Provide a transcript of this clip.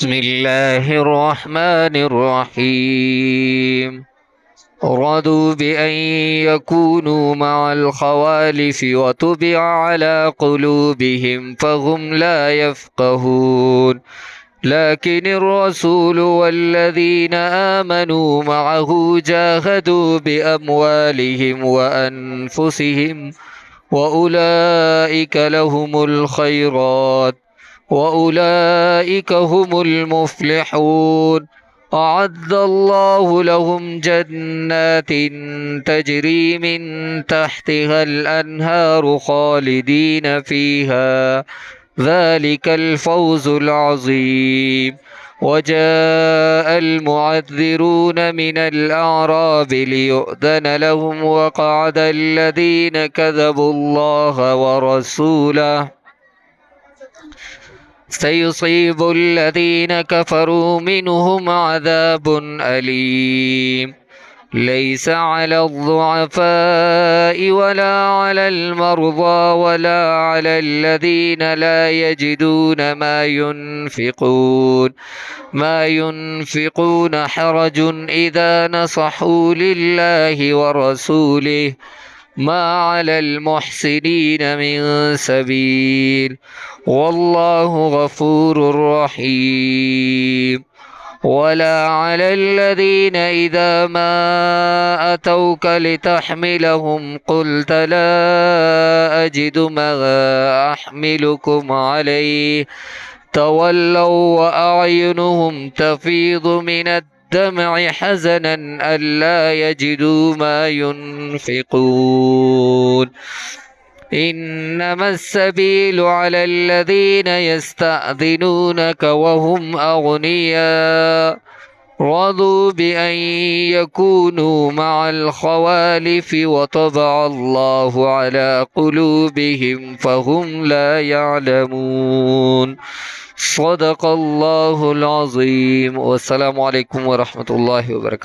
بسم الله الرحمن الرحيم رضوا بأن يكونوا مع الخوالف وطبع على قلوبهم فهم لا يفقهون لكن الرسول والذين آمنوا معه جاهدوا بأموالهم وأنفسهم وأولئك لهم الخيرات وأولئك هم المفلحون أعد الله لهم جنات تجري من تحتها الأنهار خالدين فيها ذلك الفوز العظيم وجاء المعذرون من الأعراب ليؤذن لهم وقعد الذين كذبوا الله ورسوله سيصيب الذين كفروا منهم عذاب أليم ليس على الضعفاء ولا على المرضى ولا على الذين لا يجدون ما ينفقون حرج إذا نصحوا لله ورسوله ما على المحسنين من سبيل والله غفور رحيم ولا على الذين إذا ما أتوك لتحملهم قلت لا أجد ما أحملكم عليه تولوا وأعينهم تفيض من الدمع حزنا ألا يجدوا ما ينفقون إنما السبيل على الذين يستأذنونك وهم أغنياء رضوا بأن يكونوا مع الخوالف وطبع الله على قلوبهم فهم لا يعلمون صدق الله العظيم والسلام عليكم ورحمة الله وبركاته